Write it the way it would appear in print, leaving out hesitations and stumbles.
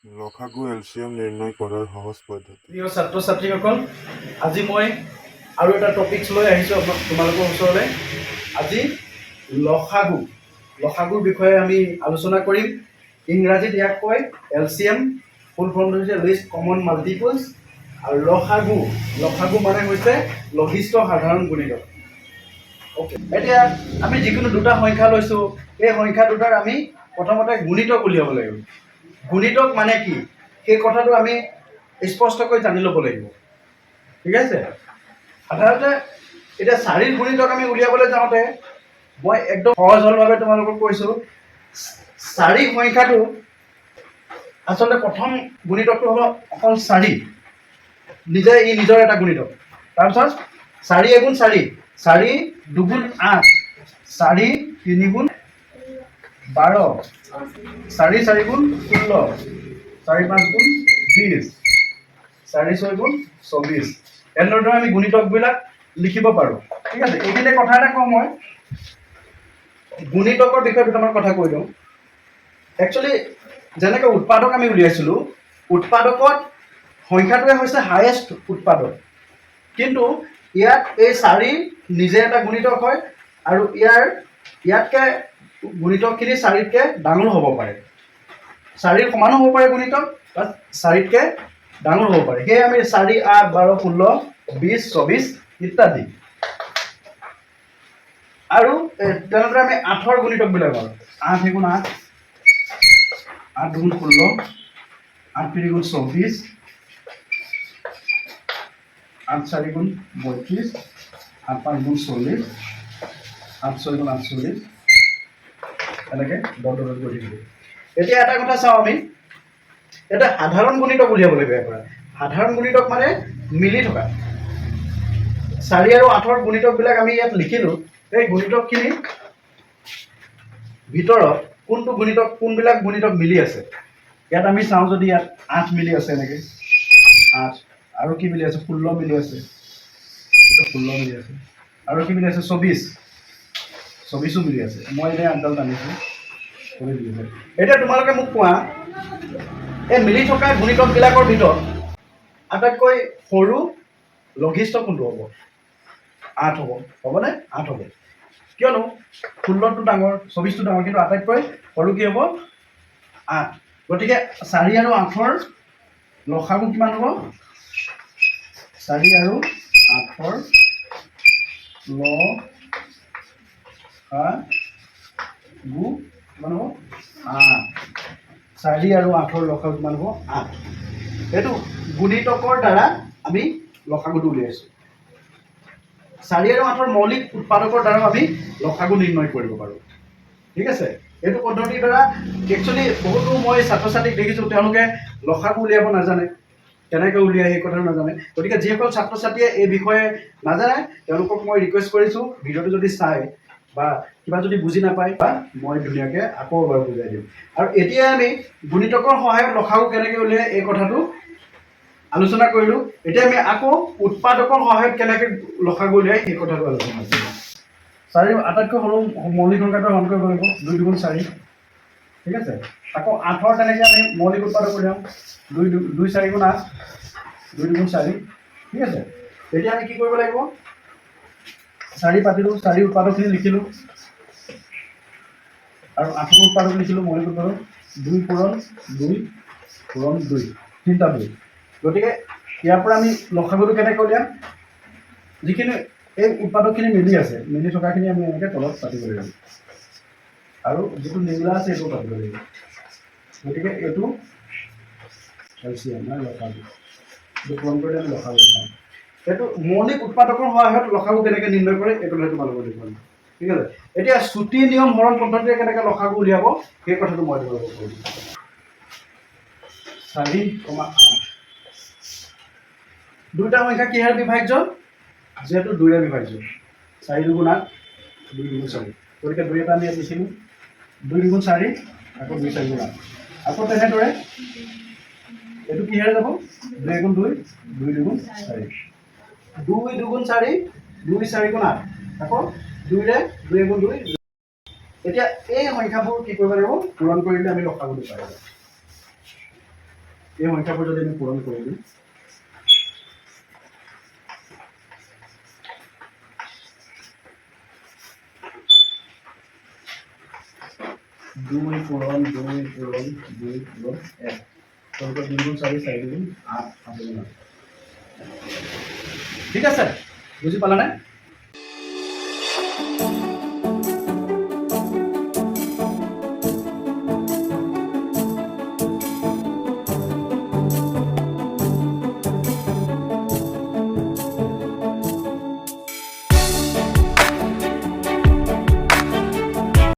লসাগু এলচিএম নিৰ্ণয় কৰাৰ সহজ পদ্ধতি। প্ৰিয় ছাত্ৰ ছাত্ৰীসকল, আজি মই আৰু এটা টপিকছ লৈ আহিছোঁ তোমালোকৰ ওচৰলৈ। আজি লসাগুৰ বিষয়ে আমি আলোচনা কৰিম। ইংৰাজীত ইয়াক কয় এলচিএম, ফুল ফৰ্মটো হৈছে লিষ্ট কমন মাল্টিপলছ, আৰু লসাগু মানে হৈছে লঘিষ্ঠ সাধাৰণ গুণিতক। অ'কে, এতিয়া আমি যিকোনো দুটা সংখ্যা লৈছোঁ, এই সংখ্যা দুটাৰ আমি প্ৰথমতে গুণিতক উলিয়াব লাগিব। গুণিতক মানে কি, সেই কথাটো আমি স্পষ্টকৈ জানি ল'ব লাগিব। ঠিক আছে, সাধাৰণতে এতিয়া 4ৰ গুণিতক আমি উলিয়াবলৈ যাওঁতে মই একদম সহজ সৰলভাৱে তোমালোকক কৈছোঁ। 4 সংখ্যাটো আচলতে প্ৰথম গুণিতকটো হ'ব অকল 4, নিজৰ এটা গুণিতক। তাৰপিছত 4 এগুণ 4, 4 দুগুণ 8, 4 3 গুণ 12, 4 4 গুণ 16, 4 5 গুণ 20, 4 6 গুণ 24। এনেদৰে আমি গুণিতকবিলাক লিখিব পাৰোঁ। ঠিক আছে, এইখিনিতে কথা এটা কওঁ, মই গুণিতকৰ বিষয়ে দুটামান কথা কৈ দিওঁ। একচুৱেলি যেনেকৈ উৎপাদক আমি উলিয়াইছিলোঁ, উৎপাদকত সংখ্যাটোৱে হৈছে হায়েষ্ট উৎপাদক, কিন্তু ইয়াত এই 4 নিজে এটা গুণিতক হয়, আৰু ইয়াতকৈ গুণিতকখিনি 4তকৈ ডাঙৰ হ'ব পাৰে। 4ৰ সমানো হ'ব পাৰে গুণিতক, বা 4তকৈ ডাঙৰ হ'ব পাৰে। সেয়ে আমি 4 8 12 16 20 24 ইত্যাদি। আৰু তেনেদৰে আমি 8ৰ গুণিতকবিলাক পাওঁ। 8 এগুণ 8, 8 দুগুণ 16, 8 3 গুণ 24, 8 4 গুণ 32, 8 5 গুণ 40, 8 6 গুণ 48, এনেকৈ দৰ গৈ থাকিব। এতিয়া এটা কথা চাওঁ, আমি এটা সাধাৰণ গুণিতক উলিয়াব লাগিব। ইয়াৰ পৰা সাধাৰণ গুণিতক মানে মিলি থকা। 4 আৰু 8ৰ গুণিতকবিলাক আমি ইয়াত লিখিলোঁ। এই গুণিতকখিনিৰ ভিতৰত কোনবিলাক গুণিতক মিলি আছে। ইয়াত আমি চাওঁ, যদি ইয়াত 8 মিলি আছে, এনেকৈ 8, আৰু কি মিলি আছে, 16 মিলি আছে, 16 মিলি আছে, আৰু কি মিলি আছে, 24ও মিলি আছে। মই এতিয়া আঠডাল টানিছোঁ। এতিয়া তোমালোকে মোক কোৱা, এই মিলি থকা গুণিতকবিলাকৰ ভিতৰত আটাইতকৈ সৰু লঘিষ্ঠ কোনটো হ'ব? 8 হ'ব। হ'বনে? 8 হ'ব। কিয়নো 16টো ডাঙৰ, 24টো ডাঙৰ, কিন্তু আটাইতকৈ সৰু কি হ'ব? 8। গতিকে 4 আৰু 8ৰ লসাগু কিমান হ'ব? 4 আৰু 8ৰ লসাগু কিমান হ'ব? 8। 4 আৰু 8ৰ লসাগু কিমান হ'ব? 8। এইটো গুণিতকৰ দ্বাৰা আমি লসাগুটো উলিয়াইছোঁ। 4 আৰু 8ৰ মৌলিক উৎপাদকৰ দ্বাৰাও আমি লসাগু নিৰ্ণয় কৰিব পাৰোঁ। ঠিক আছে, এইটো পদ্ধতিৰ দ্বাৰা একচুৱেলি বহুতো মই ছাত্ৰ ছাত্ৰীক দেখিছোঁ, তেওঁলোকে লসাগু উলিয়াব নাজানে, কেনেকৈ উলিয়াই সেই কথাটো নাজানে। গতিকে যিসকল ছাত্ৰ ছাত্ৰীয়ে এই বিষয়ে নাজানে, তেওঁলোকক মই ৰিকুৱেষ্ট কৰিছোঁ, ভিডিঅ'টো যদি চাই বা কিবা যদি বুজি নাপায়, বা মই ধুনীয়াকৈ আকৌ এবাৰ বুজাই দিম। আৰু এতিয়া আমি গুণিতকৰ সহায়ত লসাগু কেনেকৈ উলিয়াই এই কথাটো আলোচনা কৰিলোঁ। এতিয়া আমি আকৌ উৎপাদকৰ সহায়ত কেনেকৈ লসাগু উলিয়াই সেই কথাটো আলোচনা কৰিম। 4 আটাইতকৈ সৰু মৌলিক সংখ্যাটো হৰণ কৰিব লাগিব, 2 দুগুণ 4। ঠিক আছে, আকৌ 8ৰ তেনেকৈ আমি মৌলিক উৎপাদক উলিয়াম, 2 4 গুণ 8, 2 দুগুণ 4। ঠিক আছে, এতিয়া আমি কি কৰিব লাগিব, 4 পাতিলোঁ, 4 উৎপাদকখিনি লিখিলোঁ, আৰু 8ৰ উৎপাদক লিখিলোঁ, মৌলিক উৎপাদক 2 পূৰণ 2 পূৰণ 2, 3টা 2। গতিকে ইয়াৰ পৰা আমি লসাগুটো কেনেকৈ উলিয়াম, যিখিনি এই উৎপাদকখিনি মিলি আছে, মিলি থকাখিনি আমি এনেকৈ তলত পাতিব লাগিব, আৰু যিটো নিমিলা আছে এইটো পাতিব লাগিব। গতিকে এইটো এলচিএম মানে লসাগু, এইটো পূৰণ কৰিলে আমি লসাগু পাম। এইটো মৌলিক উৎপাদকৰ সহায়ত লসাগু কেনেকৈ নিৰ্ণয় কৰে, এইটো তোমালোকৰ দেখুৱাম। ঠিক আছে, এতিয়া চুটি নিয়ম হৰণ পদ্ধতিৰে কেনেকৈ লসাগু উলিয়াব সেই কথাটো মই তোমালোকক কৈ দিম। 4, 8 দুটা সংখ্যা কিহেৰে বিভাজ্য? যিহেতু 2ৰে বিভাজ্য। 4 দুগুণ 8, 2 দুগুণ 4। গতিকে 2 এটা আমি ইয়াত লিখিলোঁ, 2 দুগুণ 4, আকৌ 2 4 গুণ 8। আকৌ তেনেদৰে এইটো কিহেৰে যাব? 2 এগুণ 2, 2 দুগুণ 4, 2 দুগুণ 4, 2 4 গুণ 8। আকৌ 2ৰে 2 এগুণ 2। এতিয়া এই সংখ্যাবোৰ কি কৰিব লাগিব? পূৰণ কৰিলে আমি লসাগুটো পাই যাম। এই সংখ্যাবোৰ যদি আমি পূৰণ কৰি দিওঁ, দুই পূৰণ দুই পূৰণ দুই পূৰণ এক, তেওঁলোকৰ 2 গুণ 4 4 গুণ 8 8 গুণ 8। ঠিক আছে, বুজি পালানে?